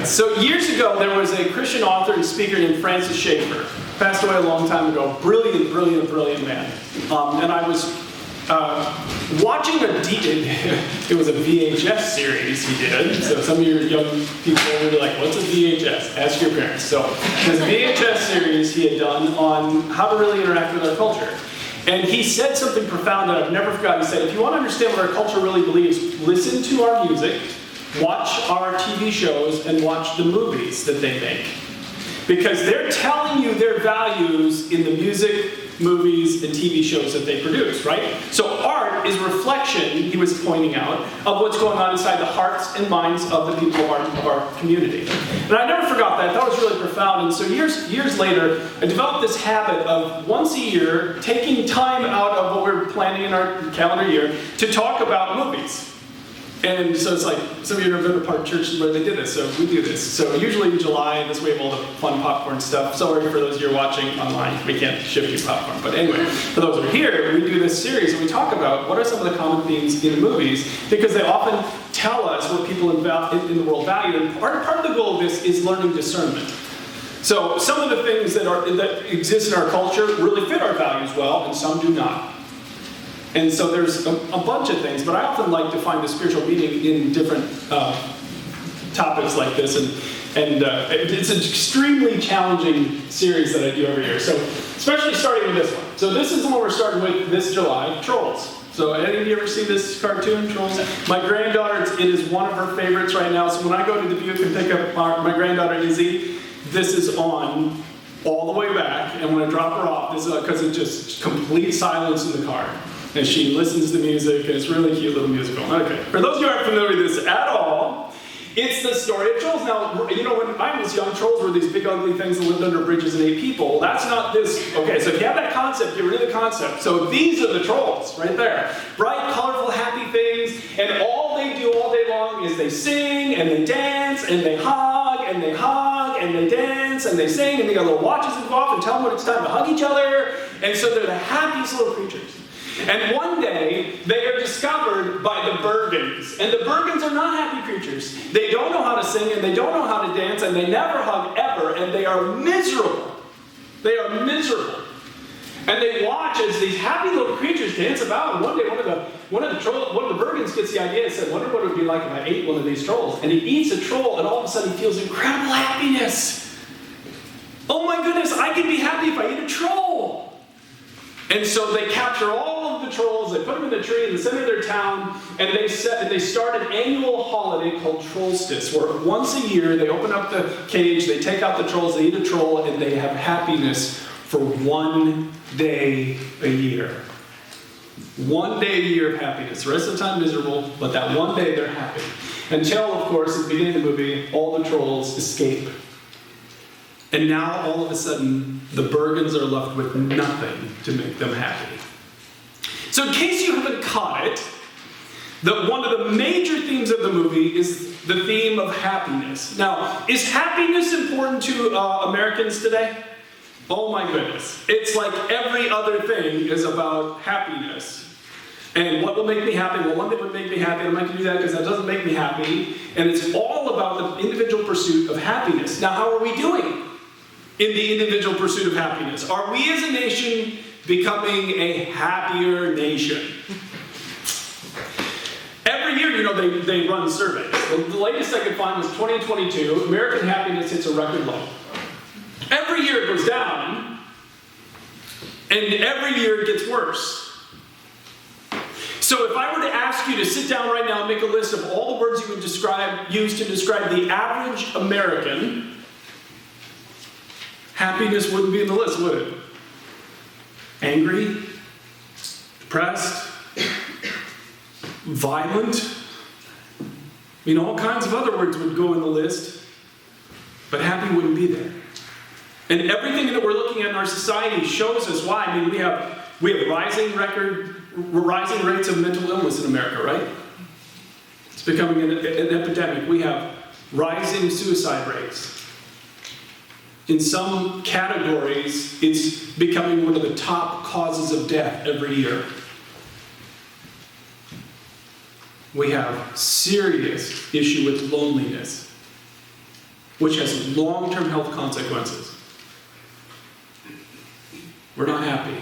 So years ago, there was a Christian author and speaker named Francis Schaeffer. Passed away a long time ago. Brilliant, brilliant, brilliant man. And I was watching it was a VHS series he did. So some of your young people were like, what's a VHS? Ask your parents. So this VHS series he had done on how to really interact with our culture. And he said something profound that I've never forgotten. He said, if you want to understand what our culture really believes, listen to our music, watch our TV shows, and watch the movies that they make. Because they're telling you their values in the music, movies, and TV shows that they produce, right? So art is a reflection, he was pointing out, of what's going on inside the hearts and minds of the people of our community. And I never forgot that. That was really profound. And so years later, I developed this habit of once a year taking time out of what we're planning in our calendar year to talk about movies. And so it's like, some of you have been to Park Church where they did this, so we do this. So usually in July, and this way we have all the fun popcorn stuff. Sorry for those of you watching online, we can't ship you popcorn. But anyway, for those who are here, we do this series and we talk about what are some of the common themes in movies, because they often tell us what people in the world value. And part of the goal of this is learning discernment. So some of the things that exist in our culture really fit our values well, and some do not. And so there's a bunch of things, but I often like to find the spiritual meaning in different topics like this, and it's an extremely challenging series that I do every year. So especially starting with this one. So this is the one we're starting with this July, Trolls. So any of you ever seen this cartoon, Trolls? My granddaughter, it is one of her favorites right now. So when I go to Dubuque and pick up my granddaughter Izzy, this is on all the way back, and when I drop her off, this is because it's just complete silence in the car. And she listens to music, and it's a really cute little musical. Okay, for those of you who aren't familiar with this at all, it's the story of trolls. Now, you know, when I was young, trolls were these big ugly things that lived under bridges and ate people. That's not this. Okay, so if you have that concept, get rid of the concept. So these are the trolls, right there. Bright, colorful, happy things, and all they do all day long is they sing, and they dance, and they hug, and they hug, and they dance, and they sing, and they got little watches that go off and tell them when it's time to hug each other. And so they're the happiest little creatures. And one day, they are discovered by the Bergens. And the Bergens are not happy creatures. They don't know how to sing, and they don't know how to dance, and they never hug ever, and they are miserable. They are miserable. And they watch as these happy little creatures dance about, and one day one of the Bergens gets the idea and said, wonder what it would be like if I ate one of these trolls. And he eats a troll, and all of a sudden he feels incredible happiness. Oh my goodness, I can be happy if I eat a troll. And so they capture all of the trolls, they put them in the tree in the center of their town, and they start an annual holiday called Trollstice, where once a year they open up the cage, they take out the trolls, they eat a troll, and they have happiness for one day a year. One day a year of happiness. The rest of the time miserable, but that one day they're happy. Until, of course, at the beginning of the movie, all the trolls escape. And now, all of a sudden, the Bergens are left with nothing to make them happy. So in case you haven't caught it, one of the major themes of the movie is the theme of happiness. Now, is happiness important to Americans today? Oh my goodness. It's like every other thing is about happiness. And what will make me happy? Well, one thing would make me happy, I'm not going to do that because that doesn't make me happy. And it's all about the individual pursuit of happiness. Now, how are we doing in the individual pursuit of happiness? Are we as a nation becoming a happier nation? Every year, you know, they run surveys. The latest I could find was 2022, American happiness hits a record low. Every year it goes down, and every year it gets worse. So if I were to ask you to sit down right now and make a list of all the words you would use to describe the average American, happiness wouldn't be in the list, would it? Angry, depressed, violent. You know, all kinds of other words would go in the list, but happy wouldn't be there. And everything that we're looking at in our society shows us why. I mean, we have rising rates of mental illness in America, right? It's becoming an epidemic. We have rising suicide rates. In some categories, it's becoming one of the top causes of death every year. We have serious issue with loneliness. which has long-term health consequences. We're not happy.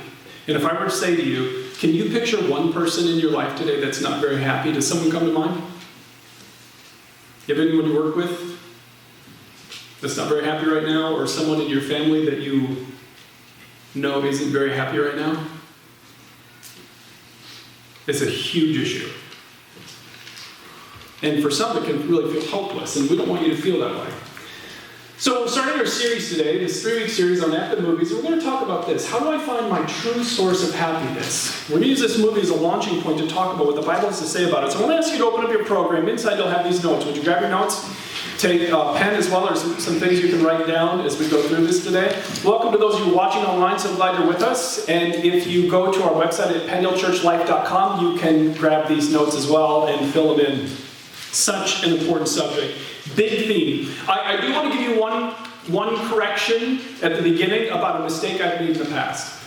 And if I were to say to you, can you picture one person in your life today that's not very happy? Does someone come to mind? You have anyone you work with that's not very happy right now? Or someone in your family that you know isn't very happy right now? It's a huge issue. And for some, it can really feel hopeless, and we don't want you to feel that way. So we're starting our series today, this 3-week series on At the Movies, and we're going to talk about this. How do I find my true source of happiness? We're going to use this movie as a launching point to talk about what the Bible has to say about it. So I want to ask you to open up your program. Inside you'll have these notes. Would you grab your notes? Take a pen as well, or some things you can write down as we go through this today. Welcome to those of you watching online. So glad you're with us. And if you go to our website at penielchurchlife.com, you can grab these notes as well and fill them in. Such an important subject. Big theme. I do want to give you one correction at the beginning about a mistake I've made in the past.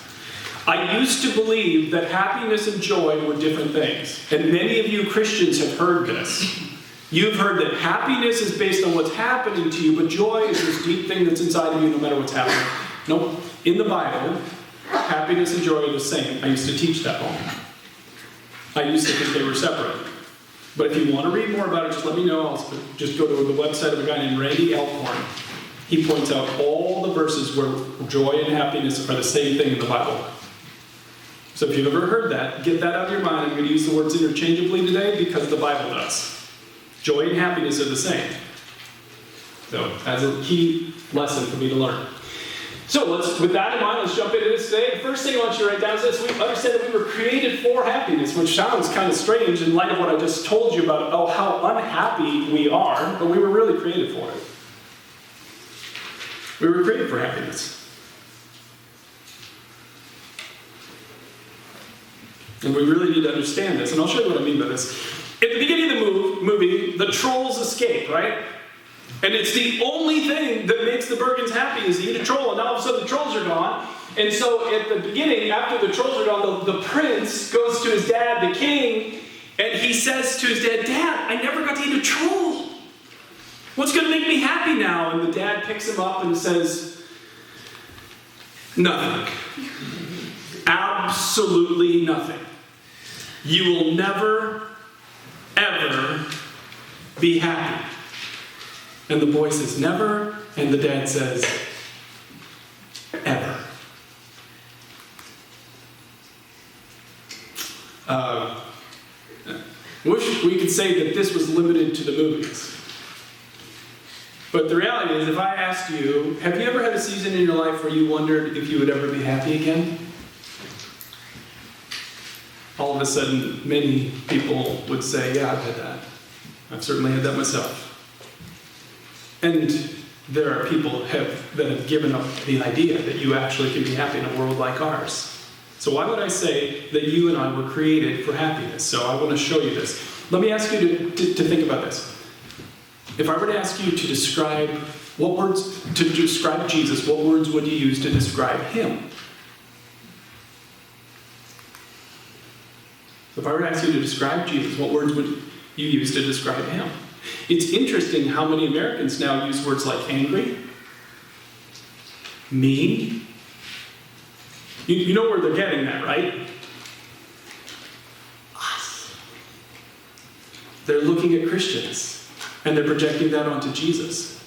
I used to believe that happiness and joy were different things. And many of you Christians have heard this. You've heard that happiness is based on what's happening to you, but joy is this deep thing that's inside of you no matter what's happening. Nope. In the Bible, happiness and joy are the same. I used to teach that wrong. I used to think they were separate. But if you want to read more about it, just let me know. I'll just go to the website of a guy named Randy Elkhorn. He points out all the verses where joy and happiness are the same thing in the Bible. So if you've ever heard that, get that out of your mind. I'm going to use the words interchangeably today because the Bible does. Joy and happiness are the same. So that's a key lesson for me to learn. So with that in mind, let's jump into this today. The first thing I want you to write down is this. We understand that we were created for happiness, which sounds kind of strange in light of what I just told you about, how unhappy we are, but we were really created for it. We were created for happiness. And we really need to understand this, and I'll show you what I mean by this. At the beginning of the movie, the trolls escape, right? And it's the only thing that makes the Bergens happy is to eat a troll, and now all of a sudden the trolls are gone. And so at the beginning, after the trolls are gone, the prince goes to his dad, the king, and he says to his dad, "Dad, I never got to eat a troll. What's going to make me happy now?" And the dad picks him up and says, "Nothing. Absolutely nothing. You will never, ever be happy." And the boy says, "Never," and the dad says, "Ever." Wish we could say that this was limited to the movies. But the reality is, if I asked you, have you ever had a season in your life where you wondered if you would ever be happy again? All of a sudden, many people would say, "Yeah, I've had that. I've certainly had that myself." And there are people that have given up the idea that you actually can be happy in a world like ours. So why would I say that you and I were created for happiness? So I want to show you this. Let me ask you to think about this. If I were to ask you to describe Jesus, what words would you use to describe him? If I were to ask you to describe Jesus, what words would you use to describe him? It's interesting how many Americans now use words like angry, mean. You know where they're getting that, right? Us. They're looking at Christians, and they're projecting that onto Jesus.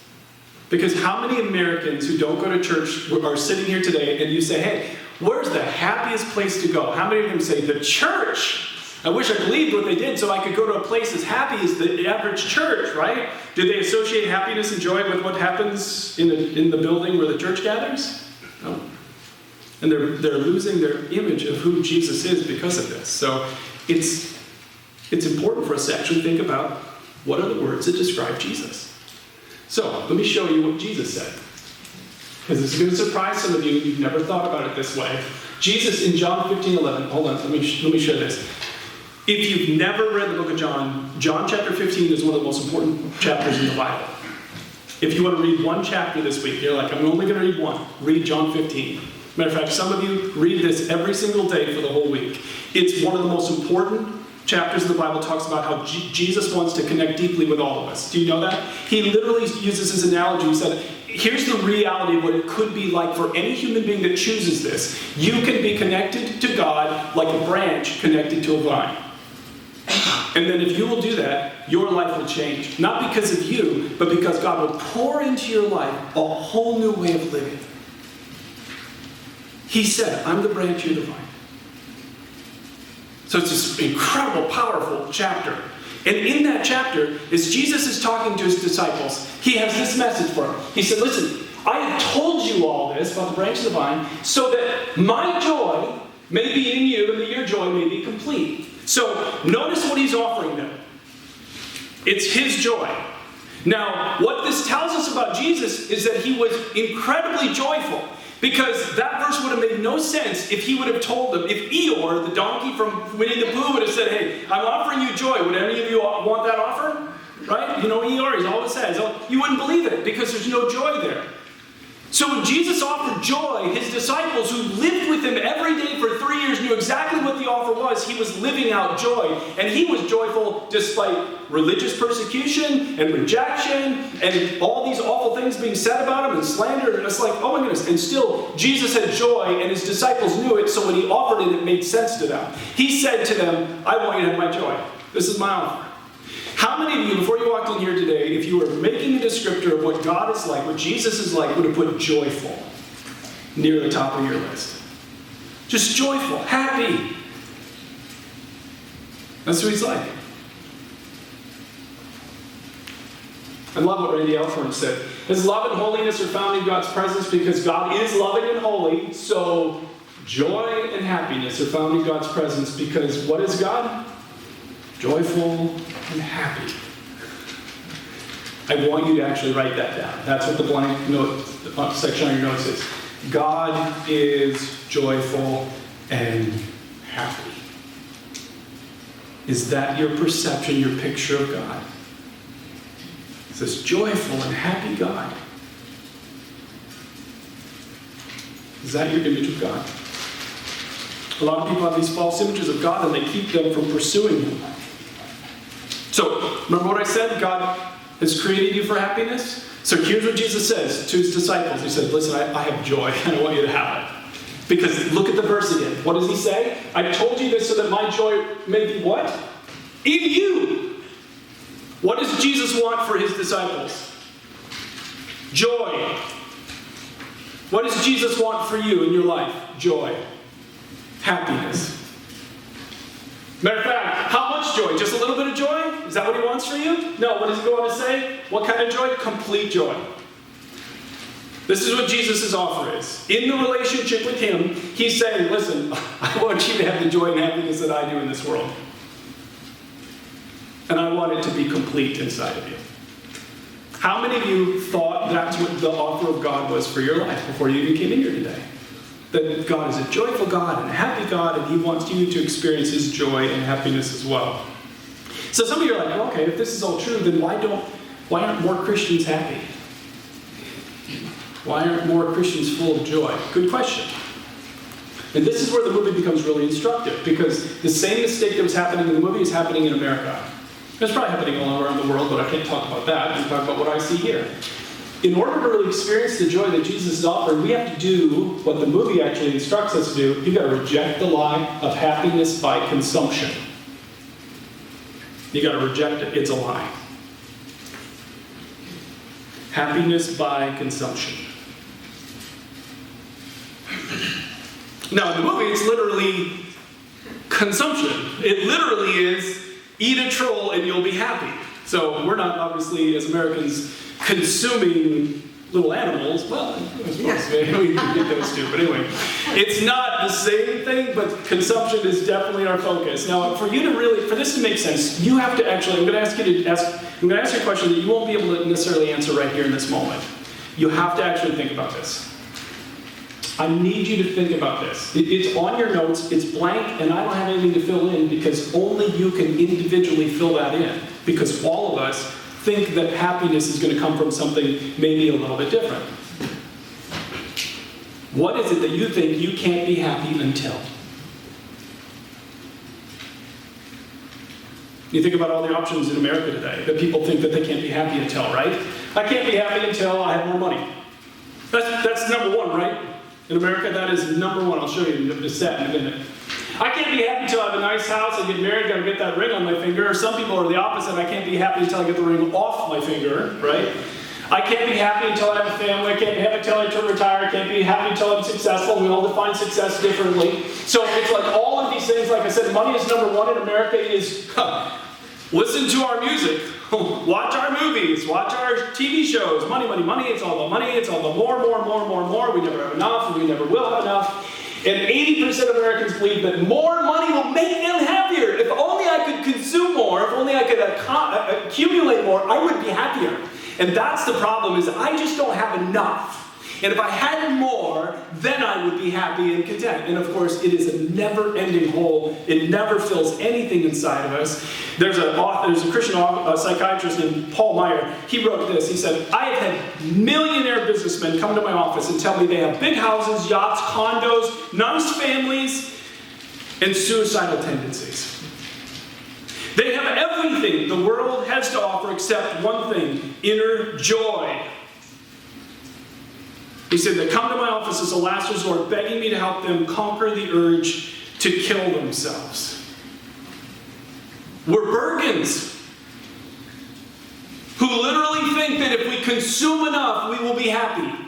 Because how many Americans who don't go to church are sitting here today, and you say, "Hey, where's the happiest place to go?" How many of them say, "The church? I wish I believed what they did so I could go to a place as happy as the average church," right? Do they associate happiness and joy with what happens in the building where the church gathers? No. And they're losing their image of who Jesus is because of this. So it's important for us to actually think about what are the words that describe Jesus. So let me show you what Jesus said. Because this is going to surprise some of you if you've never thought about it this way. Jesus in John 15:11. Hold on, let me show this. If you've never read the book of John, John chapter 15 is one of the most important chapters in the Bible. If you want to read one chapter this week, you're like, "I'm only going to read one." Read John 15. Matter of fact, some of you read this every single day for the whole week. It's one of the most important chapters of the Bible talks about how Jesus wants to connect deeply with all of us. Do you know that? He literally uses this analogy. He said, here's the reality of what it could be like for any human being that chooses this. You can be connected to God like a branch connected to a vine. And then if you will do that, your life will change. Not because of you, but because God will pour into your life a whole new way of living. He said, I'm the branch, you're the vine. So it's this incredible, powerful chapter. And in that chapter, as Jesus is talking to his disciples, he has this message for them. He said, listen, I have told you all this about the branch of the vine so that my joy may be in you and that your joy may be complete. So notice what he's offering them. It's his joy. Now, what this tells us about Jesus is that he was incredibly joyful. Because that verse would have made no sense if he would have told them, if Eeyore, the donkey from Winnie the Pooh, would have said, hey, I'm offering you joy. Would any of you want that offer? Right? You know Eeyore, he always says, oh, you wouldn't believe it because there's no joy there. So when Jesus offered joy, his disciples who lived with him every day for 3 years knew exactly what the offer was. He was living out joy. And he was joyful despite religious persecution and rejection and all these awful things being said about him and slander. And it's like, oh my goodness. And still, Jesus had joy and his disciples knew it. So when he offered it, it made sense to them. He said to them, I want you to have my joy. This is my offer. How many of you, before you walked in here today, if you were making a descriptor of what God is like, what Jesus is like, would have put joyful near the top of your list? Just joyful, happy. That's who he's like. I love what Randy Alcorn said. His love and holiness are found in God's presence because God is loving and holy. So joy and happiness are found in God's presence because what is God? Joyful and happy. I want you to actually write that down. That's what the blank note section on your notes is. God is joyful and happy. Is that your perception, your picture of God? It's this joyful and happy God. Is that your image of God? A lot of people have these false images of God and they keep them from pursuing Him. So, remember what I said? God has created you for happiness? So here's what Jesus says to his disciples. He said, listen, I have joy and I want you to have it. Because look at the verse again. What does he say? I told you this so that my joy may be what? In you. What does Jesus want for his disciples? Joy. What does Jesus want for you in your life? Joy. Happiness. Matter of fact, how much joy? Just a little bit of joy? Is that what he wants for you? No, what does he go on to say? What kind of joy? Complete joy. This is what Jesus' offer is. In the relationship with him, he's saying, listen, I want you to have the joy and happiness that I do in this world. And I want it to be complete inside of you. How many of you thought that's what the offer of God was for your life before you even came in here today? That God is a joyful God and a happy God, and he wants you to experience his joy and happiness as well. So some of you are like, well, okay, if this is all true, then why aren't more Christians happy? Why aren't more Christians full of joy? Good question. And this is where the movie becomes really instructive, because the same mistake that was happening in the movie is happening in America. It's probably happening all around the world, but I can't talk about that. I can talk about what I see here. In order to really experience the joy that Jesus is offering, we have to do what the movie actually instructs us to do. You've got to reject the lie of happiness by consumption. You've got to reject it. It's a lie. Happiness by consumption. Now, in the movie, it's literally consumption. It literally is, eat a troll and you'll be happy. So we're not, obviously, as Americans, consuming little animals. Well, we can get those too. But anyway, it's not the same thing, but consumption is definitely our focus. Now, for this to make sense, you have to actually, I'm going to ask you a question that you won't be able to necessarily answer right here in this moment. You have to actually think about this. I need you to think about this. It's on your notes, it's blank, and I don't have anything to fill in because only you can individually fill that in. Because all of us think that happiness is going to come from something maybe a little bit different. What is it that you think you can't be happy until? You think about all the options in America today that people think that they can't be happy until, right? I can't be happy until I have more money. That's number one, right? In America, that is number one. I'll show you the stat in a minute. I can't be happy until I have a nice house, I get married, gotta get that ring on my finger. Or some people are the opposite. I can't be happy until I get the ring off my finger, right? I can't be happy until I have a family. I can't be happy until I retire. I can't be happy until I'm successful. We all define success differently. So it's like all of these things, like I said, money is number one in America is listen to our music, watch our movies, watch our TV shows. Money, money, money. It's all the money. It's all the more. We never have enough, and we never will have enough. And 80% of Americans believe that more money will make them happier. If only I could consume more, if only I could accumulate more, I would be happier. And that's the problem, is I just don't have enough. And if I had more, then I would be happy and content. And of course, it is a never-ending hole. It never fills anything inside of us. There's a Christian psychiatrist named Paul Meyer. He wrote this. He said, I have had millionaire businessmen come to my office and tell me they have big houses, yachts, condos, nice families, and suicidal tendencies. They have everything the world has to offer except one thing: inner joy. He said, they come to my office as a last resort, begging me to help them conquer the urge to kill themselves. We're Bergens who literally think that if we consume enough, we will be happy.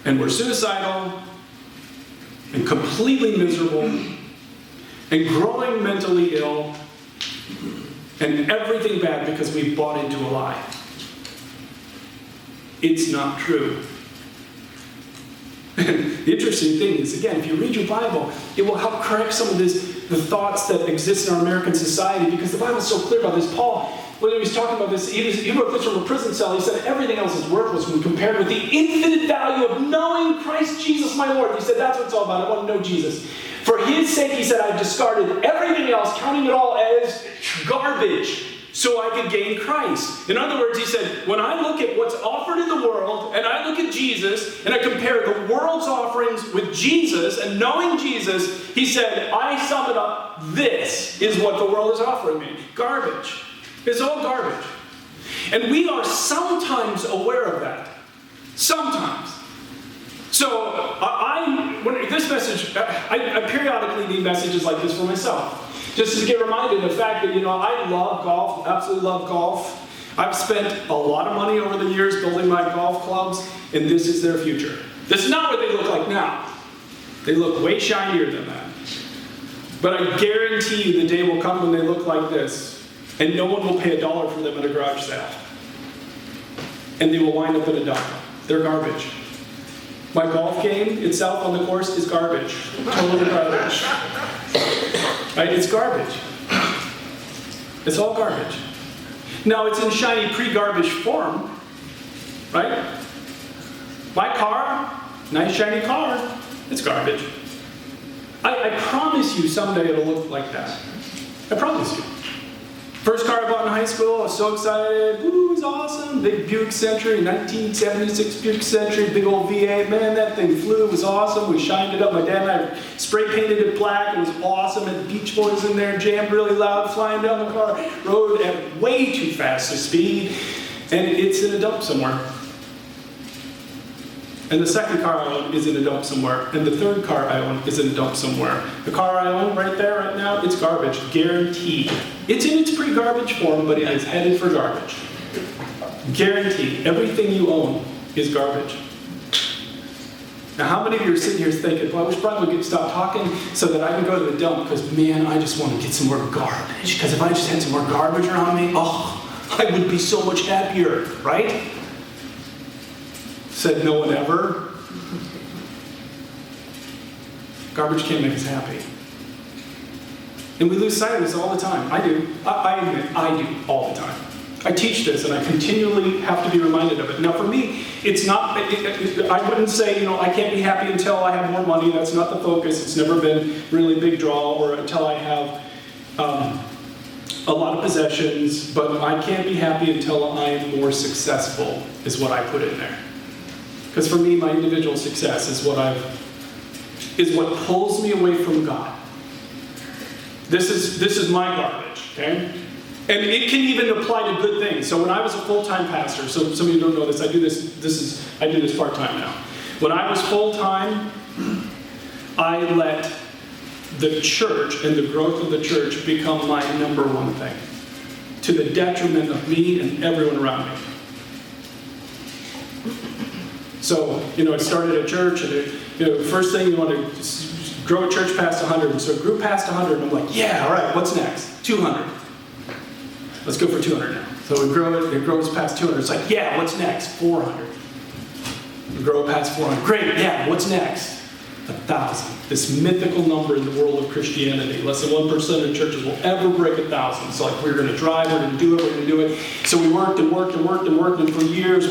And we're suicidal and completely miserable and growing mentally ill and everything bad because we've bought into a lie. It's not true. The interesting thing is, again, if you read your Bible, it will help correct some of the thoughts that exist in our American society, because the Bible is so clear about this. Paul, when he was talking about this, he wrote this from a prison cell. He said everything else is worthless when compared with the infinite value of knowing Christ Jesus my Lord. He said that's what it's all about. I want to know Jesus. For his sake, he said, I've discarded everything else, counting it all as garbage, so I could gain Christ. In other words, he said, when I look at what's offered in the world, and I look at Jesus, and I compare the world's offerings with Jesus, and knowing Jesus, he said, I sum it up, this is what the world is offering me. Garbage. It's all garbage. And we are sometimes aware of that. Sometimes. So, I periodically need messages like this for myself. Just to get reminded of the fact that, I love golf, absolutely love golf. I've spent a lot of money over the years building my golf clubs, and this is their future. This is not what they look like now. They look way shinier than that. But I guarantee you the day will come when they look like this, and no one will pay $1 for them at a garage sale. And they will wind up at $1. They're garbage. My golf game itself on the course is garbage. Totally garbage. Right? It's garbage. It's all garbage. Now, it's in shiny pre-garbage form, right? My car, nice shiny car, it's garbage. I promise you someday it'll look like that. I promise you. First car I bought in high school, I was so excited. Ooh, it was awesome. Big Buick Century, 1976 Buick Century, big old V8. Man, that thing flew. It was awesome. We shined it up. My dad and I spray painted it black. It was awesome. Had the Beach Boys in there, jammed really loud, flying down the car. Rode at way too fast a speed. And it's in a dump somewhere. And the second car I own is in a dump somewhere. And the third car I own is in a dump somewhere. The car I own right there, right now, it's garbage. Guaranteed. It's in its pre-garbage form, but it is headed for garbage. Guaranteed. Everything you own is garbage. Now, how many of you are sitting here thinking, well, I wish Brian would stop talking so that I can go to the dump, because, man, I just want to get some more garbage. Because if I just had some more garbage around me, I would be so much happier, right? Said no one ever. Garbage can't make us happy. And we lose sight of this all the time. I do. I admit, I do all the time. I teach this, and I continually have to be reminded of it. Now, for me, it's not, I wouldn't say, I can't be happy until I have more money. That's not the focus. It's never been really a big draw, or until I have a lot of possessions. But I can't be happy until I am more successful, is what I put in there. Because for me, my individual success is what pulls me away from God. This is my garbage, okay? And it can even apply to good things. So when I was a full-time pastor, so some of you don't know this, I do this part-time now. When I was full-time, I let the church and the growth of the church become my number one thing, to the detriment of me and everyone around me. So, I started a church, and first thing you want to grow a church past 100. And so it grew past 100, and I'm like, yeah, all right, what's next? 200. Let's go for 200 now. So we grow it grows past 200. It's like, yeah, what's next? 400. We grow past 400. Great, yeah, what's next? 1,000. This mythical number in the world of Christianity. Less than 1% of churches will ever break 1,000. It's like, we're going to drive, we're going to do it. So we worked, and for years,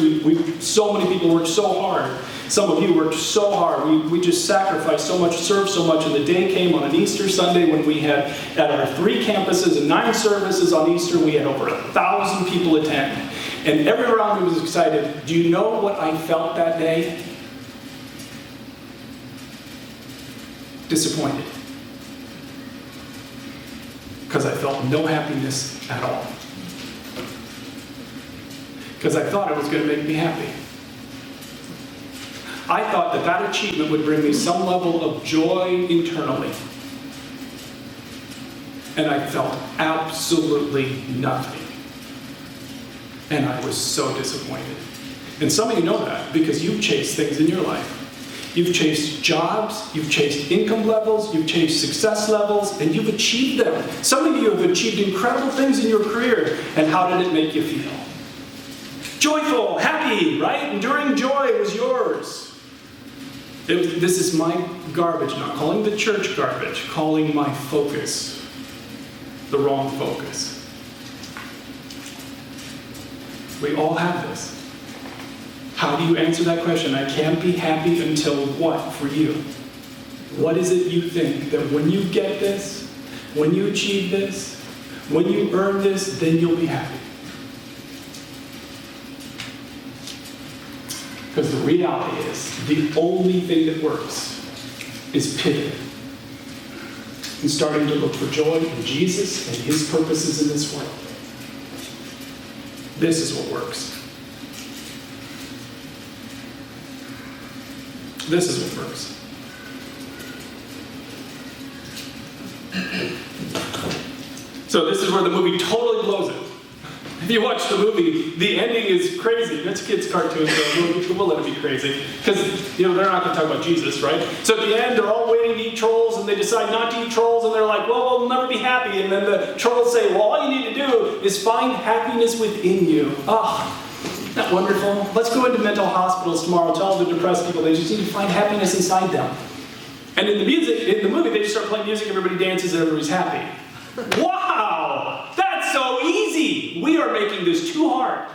so many people worked so hard. Some of you worked so hard. We just sacrificed so much, served so much, and the day came on an Easter Sunday when we had, at our 3 campuses and 9 services on Easter, we had over 1,000 people attend. And everyone around me was excited. Do you know what I felt that day? Disappointed. Because I felt no happiness at all. Because I thought it was going to make me happy. I thought that achievement would bring me some level of joy internally. And I felt absolutely nothing. And I was so disappointed. And some of you know that because you've chased things in your life. You've chased jobs, you've chased income levels, you've chased success levels, and you've achieved them. Some of you have achieved incredible things in your career, and how did it make you feel? Joyful, happy, right? Enduring joy was yours. This is my garbage, not calling the church garbage, calling my focus the wrong focus. We all have this. How do you answer that question? I can't be happy until what for you? What is it you think that when you get this, when you achieve this, when you earn this, then you'll be happy? Because the reality is, the only thing that works is pivoting and starting to look for joy in Jesus and His purposes in this world. This is what works. This is what works. So this is where the movie totally blows it. If you watch the movie, the ending is crazy. It's a kid's cartoon, so we'll let it be crazy. Because, they're not going to talk about Jesus, right? So at the end, they're all waiting to eat trolls, and they decide not to eat trolls, and they're like, well, we'll never be happy. And then the trolls say, well, all you need to do is find happiness within you. Isn't that wonderful? Let's go into mental hospitals tomorrow, tell the depressed people they just need to find happiness inside them. And in the movie, they just start playing music, everybody dances, and everybody's happy. Wow! That's so easy! We are making this too hard.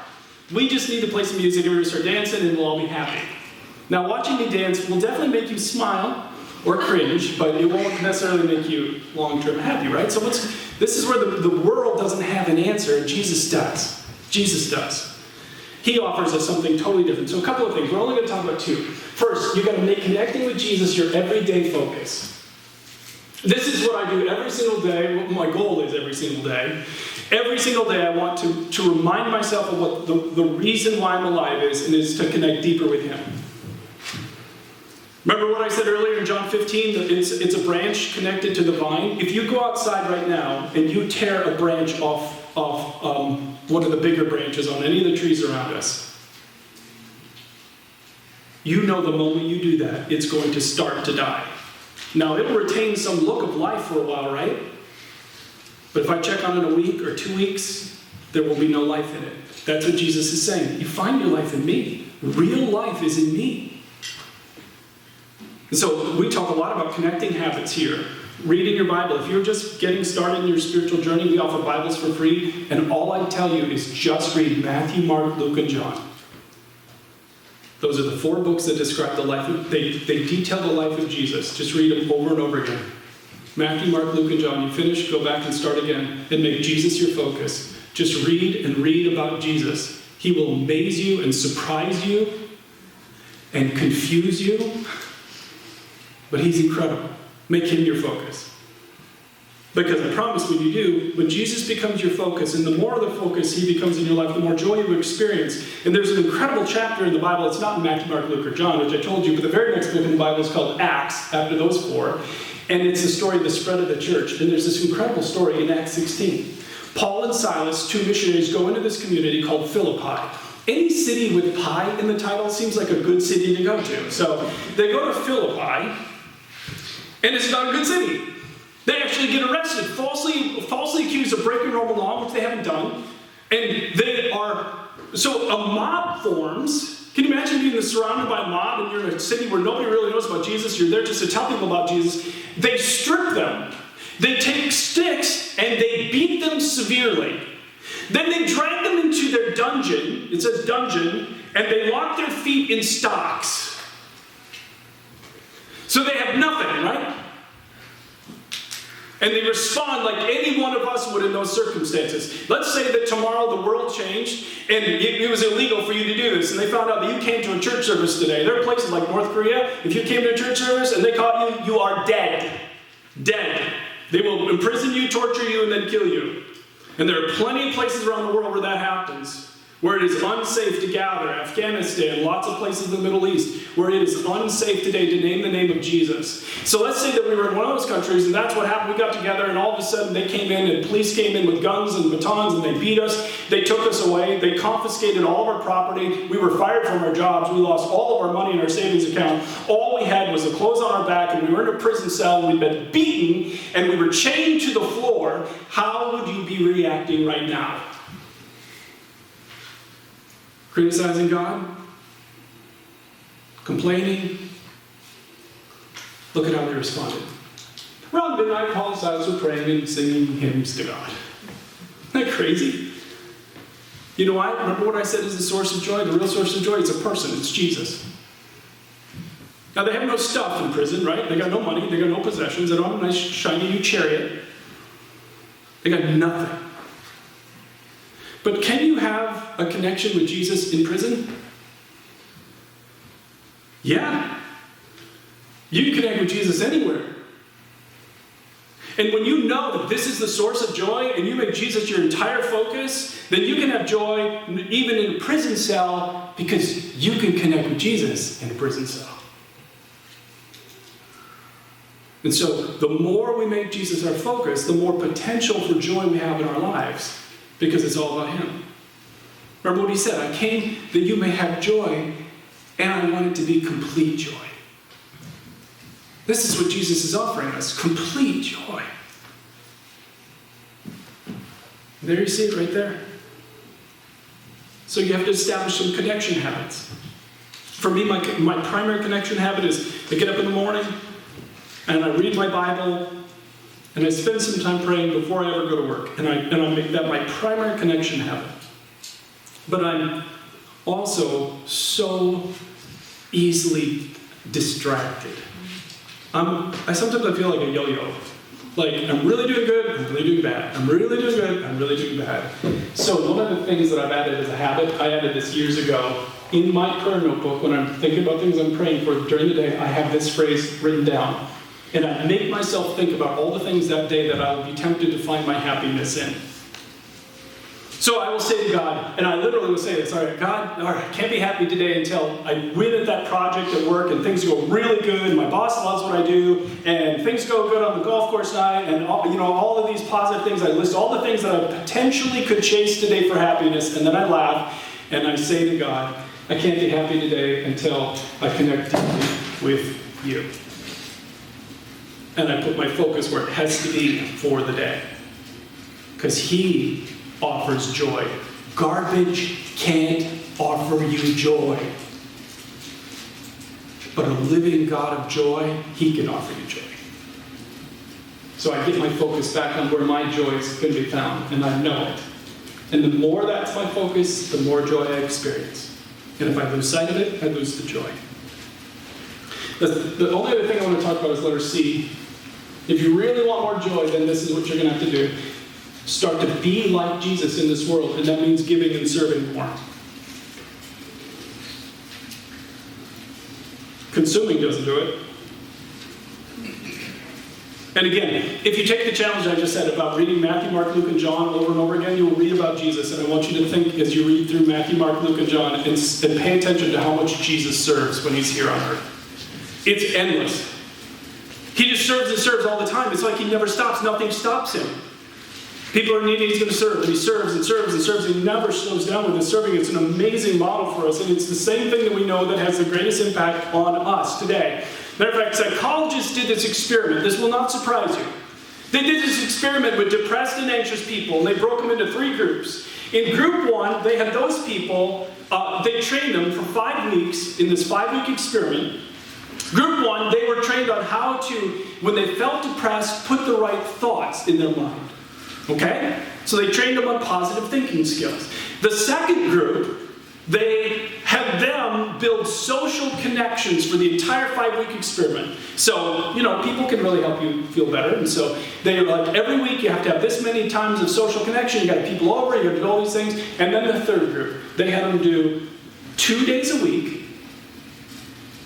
We just need to play some music, everybody start dancing, and we'll all be happy. Now, watching me dance will definitely make you smile or cringe, but it won't necessarily make you long-term happy, right? So this is where the world doesn't have an answer, and Jesus does. Jesus does. He offers us something totally different. So a couple of things. We're only going to talk about 2. First, you've got to make connecting with Jesus your everyday focus. This is what I do every single day. What my goal is every single day. Every single day I want to remind myself of what the reason why I'm alive is, and is to connect deeper with Him. Remember what I said earlier in John 15? That it's a branch connected to the vine. If you go outside right now and you tear a branch off one of the bigger branches on any of the trees around us, you know the moment you do that, it's going to start to die. Now, it'll retain some look of life for a while, right? But if I check on it in a week or 2 weeks, there will be no life in it. That's what Jesus is saying. You find your life in me. Real life is in me. And so we talk a lot about connecting habits here. Reading your Bible. If you're just getting started in your spiritual journey, we offer Bibles for free. And all I tell you is just read Matthew, Mark, Luke, and John. Those are the 4 books that describe the life of, they detail the life of Jesus. Just read them over and over again. Matthew, Mark, Luke, and John. You finish, go back and start again. And make Jesus your focus. Just read and read about Jesus. He will amaze you and surprise you and confuse you. But He's incredible. Make Him your focus. Because I promise when you do, when Jesus becomes your focus, and the more of the focus he becomes in your life, the more joy you experience. And there's an incredible chapter in the Bible. It's not in Matthew, Mark, Luke, or John, which I told you, but the very next book in the Bible is called Acts, after those four. And it's the story of the spread of the church. And there's this incredible story in Acts 16. Paul and Silas, two missionaries, go into this community called Philippi. Any city with "pi" in the title seems like a good city to go to. So they go to Philippi, and it's not a good city. They actually get arrested, falsely accused of breaking Roman law, which they haven't done. And so a mob forms. Can you imagine being surrounded by a mob and you're in a city where nobody really knows about Jesus? You're there just to tell people about Jesus. They strip them. They take sticks and they beat them severely. Then they drag them into their dungeon. It says dungeon. And they lock their feet in stocks. So they have nothing, right? And they respond like any one of us would in those circumstances. Let's say that tomorrow the world changed and it was illegal for you to do this. And they found out that you came to a church service today. There are places like North Korea, if you came to a church service and they caught you, you are dead. Dead. They will imprison you, torture you, and then kill you. And there are plenty of places around the world where that happens. Where it is unsafe to gather. Afghanistan, lots of places in the Middle East, where it is unsafe today to name the name of Jesus. So let's say that we were in one of those countries, and that's what happened. We got together, and all of a sudden they came in, and police came in with guns and batons, and they beat us. They took us away. They confiscated all of our property. We were fired from our jobs. We lost all of our money in our savings account. All we had was the clothes on our back, and we were in a prison cell, and we'd been beaten, and we were chained to the floor. How would you be reacting right now? Criticizing God? Complaining? Look at how they responded. Around midnight, Paul and Silas were praying and singing hymns to God. Isn't that crazy? You know why? Remember what I said is the source of joy? The real source of joy is a person. It's Jesus. Now, they have no stuff in prison, right? They got no money. They got no possessions. They don't have a nice, shiny new chariot. They got nothing. But can you have a connection with Jesus in prison? Yeah. You can connect with Jesus anywhere. And when you know that this is the source of joy and you make Jesus your entire focus, then you can have joy even in a prison cell because you can connect with Jesus in a prison cell. And so the more we make Jesus our focus, the more potential for joy we have in our lives. Because it's all about him. Remember what he said, I came that you may have joy, and I want it to be complete joy. This is what Jesus is offering us, complete joy. There you see it right there. So you have to establish some connection habits. For me, my primary connection habit is I get up in the morning, and I read my Bible, and I spend some time praying before I ever go to work. And I make that my primary connection habit. But I'm also so easily distracted. I sometimes feel like a yo-yo. Like, I'm really doing good, I'm really doing bad. I'm really doing good, I'm really doing bad. So one of the things that I've added as a habit, I added this years ago, in my prayer notebook, when I'm thinking about things I'm praying for during the day, I have this phrase written down. And I make myself think about all the things that day that I will be tempted to find my happiness in. So I will say to God, and I literally will say this, all right, God, all right, I can't be happy today until I win at that project at work and things go really good, and my boss loves what I do, and things go good on the golf course night, and all of these positive things. I list all the things that I potentially could chase today for happiness, and then I laugh, and I say to God, I can't be happy today until I connect deeply with you. And I put my focus where it has to be for the day. Because he offers joy. Garbage can't offer you joy. But a living God of joy, he can offer you joy. So I get my focus back on where my joy is going to be found, and I know it. And the more that's my focus, the more joy I experience. And if I lose sight of it, I lose the joy. The only other thing I want to talk about is letter C. If you really want more joy, then this is what you're going to have to do. Start to be like Jesus in this world, and that means giving and serving more. Consuming doesn't do it. And again, if you take the challenge I just said about reading Matthew, Mark, Luke, and John over and over again, you will read about Jesus. And I want you to think as you read through Matthew, Mark, Luke, and John, and pay attention to how much Jesus serves when he's here on earth. It's endless. He just serves and serves all the time. It's like he never stops. Nothing stops him. People are needy, he's going to serve. And he serves and serves and serves. He never slows down with his serving. It's an amazing model for us. And it's the same thing that we know that has the greatest impact on us today. Matter of fact, psychologists did this experiment. This will not surprise you. They did this experiment with depressed and anxious people, and they broke them into 3 groups. In group 1, they had those people, they trained them for 5 weeks in this 5-week experiment. Group 1, they were trained on how to, when they felt depressed, put the right thoughts in their mind. Okay? So they trained them on positive thinking skills. The second group, they had them build social connections for the entire 5-week experiment. So, people can really help you feel better. And so they were like, every week you have to have this many times of social connection. You got to have people over, you have to do all these things. And then the third group, they had them do 2 days a week,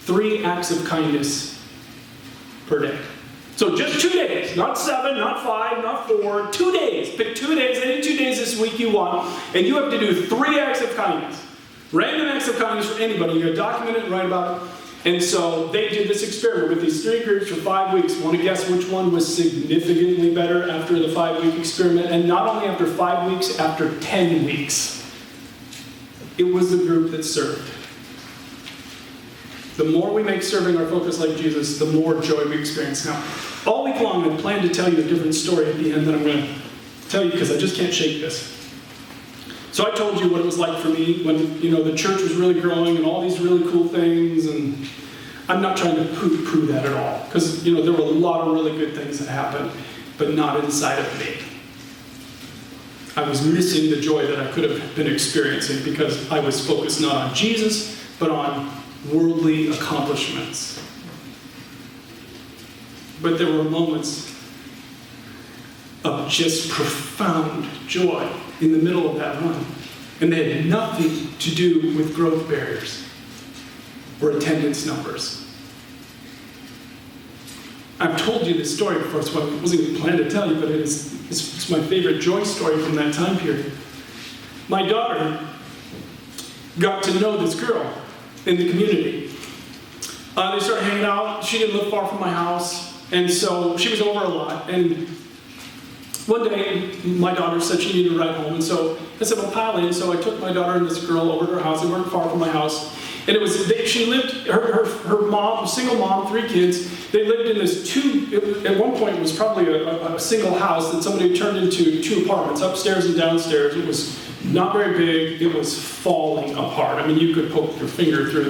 3 acts of kindness per day. So just 2 days, not 7, not 5, not 4, 2 days. Pick 2 days, any 2 days this week you want, and you have to do 3 acts of kindness. Random acts of kindness for anybody. You're going to document it and write about it. And so they did this experiment with these 3 groups for 5 weeks. Want to guess which one was significantly better after the 5-week experiment? And not only after 5 weeks, after 10 weeks. It was the group that served. The more we make serving our focus like Jesus, the more joy we experience. Now, all week long, I plan to tell you a different story at the end that I'm going to tell you because I just can't shake this. So I told you what it was like for me when, the church was really growing and all these really cool things, and I'm not trying to poo-poo that at all, because, there were a lot of really good things that happened, but not inside of me. I was missing the joy that I could have been experiencing because I was focused not on Jesus, but on worldly accomplishments. But there were moments of just profound joy in the middle of that run. And they had nothing to do with growth barriers or attendance numbers. I've told you this story before, so I wasn't even planning to tell you, but it's my favorite joy story from that time period. My daughter got to know this girl in the community. They started hanging out. She didn't live far from my house, and so she was over a lot. And one day, my daughter said she needed a ride home, and so I said, well, pile in. So I took my daughter and this girl over to her house. They weren't far from my house. And she lived, her mom, single mom, 3 kids, they lived in this at one point it was probably a single house that somebody turned into 2 apartments, upstairs and downstairs. It was not very big. It was falling apart. I mean, you could poke your finger through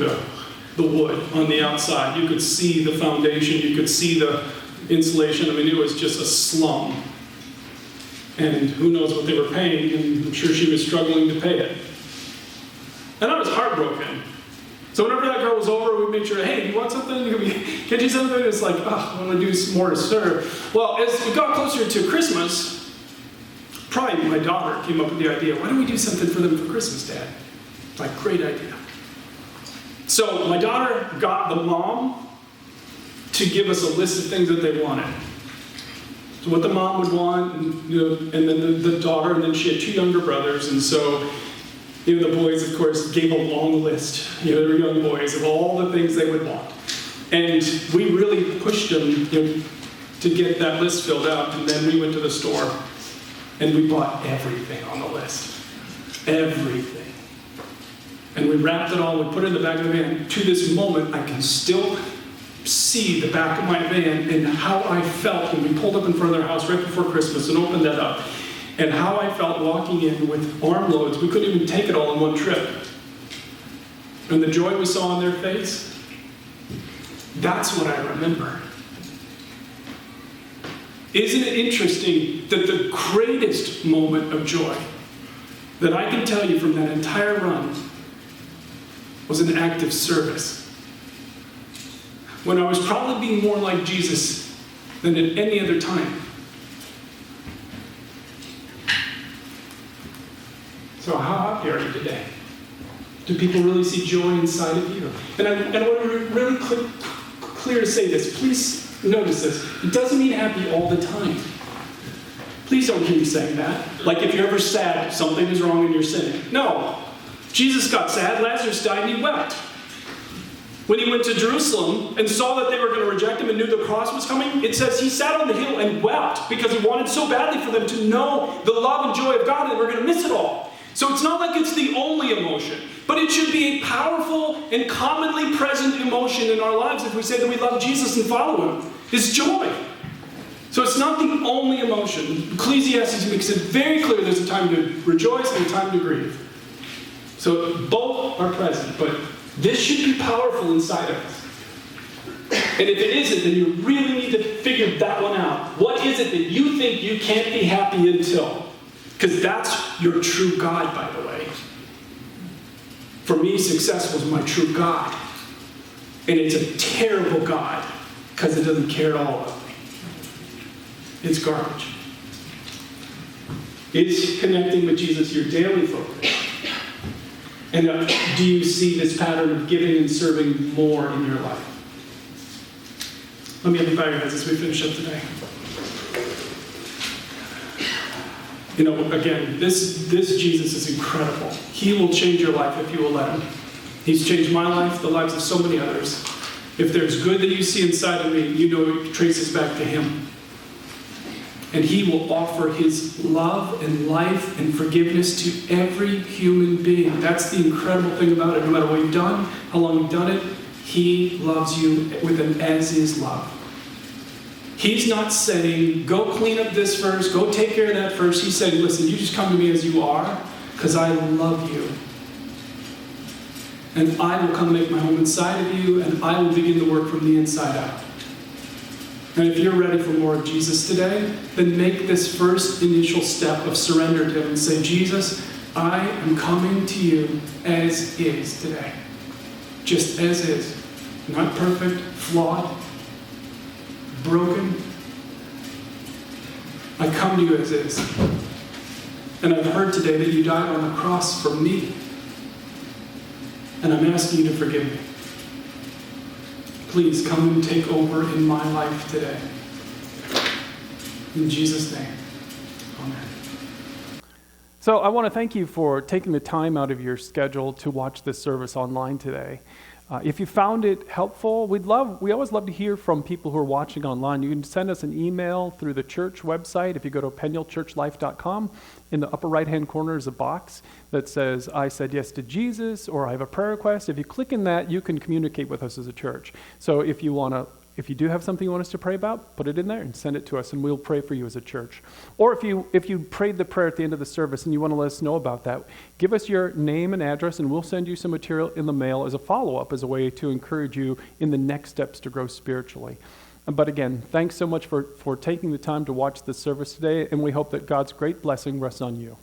the wood on the outside. You could see the foundation. You could see the insulation. I mean, it was just a slum. And who knows what they were paying, and I'm sure she was struggling to pay it. And I was heartbroken. So whenever that girl was over, we'd make sure, hey, do you want something? Can we get you something? It's like, I want to do some more to serve. Well, as we got closer to Christmas, probably my daughter came up with the idea, why don't we do something for them for Christmas, Dad? Like, great idea. So my daughter got the mom to give us a list of things that they wanted. So what the mom would want, and then the daughter, and then she had 2 younger brothers, and so the boys, of course, gave a long list. They were young boys of all the things they would want, and we really pushed them, to get that list filled out. And then we went to the store, and we bought everything on the list, everything, and we wrapped it all. We put it in the back of the van. To this moment, I can still see the back of my van and how I felt when we pulled up in front of their house right before Christmas and opened that up, and how I felt walking in with armloads. We couldn't even take it all in one trip. And the joy we saw on their face, that's what I remember. Isn't it interesting that the greatest moment of joy that I can tell you from that entire run was an act of service? When I was probably being more like Jesus than at any other time. So how happy are you today? Do people really see joy inside of you? And I want to be really clear to say this. Please Notice this. It doesn't mean happy all the time. Please don't hear me saying that. Like if you're ever sad, something is wrong and you're sinning. No. Jesus got sad, Lazarus died, and he wept. When he went to Jerusalem and saw that they were going to reject him and knew the cross was coming, it says he sat on the hill and wept because he wanted so badly for them to know the love and joy of God and they were going to miss it all. So it's not like it's the only emotion, but it should be a powerful and commonly present emotion in our lives if we say that we love Jesus and follow him. Is joy. So it's not the only emotion. Ecclesiastes makes it very clear there's a time to rejoice and a time to grieve. So both are present, but this should be powerful inside of us. And if it isn't, then you really need to figure that one out. What is it that you think you can't be happy until? Because that's your true God, by the way. For me, success was my true God. And it's a terrible God because it doesn't care at all about me. It's garbage. Is connecting with Jesus your daily focus? And do you see this pattern of giving and serving more in your life? Let me have you bow your heads as we finish up today. You know, again, this Jesus is incredible. He will change your life if you will let him. He's changed my life, the lives of so many others. If there's good that you see inside of me, you know it traces back to him. And he will offer his love and life and forgiveness to every human being. That's the incredible thing about it. No matter what you've done, how long you've done it, he loves you with an as-is love. He's not saying, go clean up this first, go take care of that first. He's saying, listen, you just come to me as you are, because I love you. And I will come make my home inside of you, and I will begin to work from the inside out. And if you're ready for more of Jesus today, then make this first initial step of surrender to him and say, Jesus, I am coming to you as is today. Just as is. Not perfect, flawed, broken. I come to you as is. And I've heard today that you died on the cross for me. And I'm asking you to forgive me. Please come and take over in my life today. In Jesus' name, amen. So I want to thank you for taking the time out of your schedule to watch this service online today. If you found it helpful, we always love to hear from people who are watching online. You can send us an email through the church website. If you go to penielchurchlife.com, in the upper right-hand corner is a box that says, I said yes to Jesus, or I have a prayer request. If you click in that, you can communicate with us as a church. So if you do have something you want us to pray about, put it in there and send it to us, and we'll pray for you as a church. Or if you prayed the prayer at the end of the service and you want to let us know about that, give us your name and address, and we'll send you some material in the mail as a follow-up, as a way to encourage you in the next steps to grow spiritually. But again, thanks so much for taking the time to watch this service today, and we hope that God's great blessing rests on you.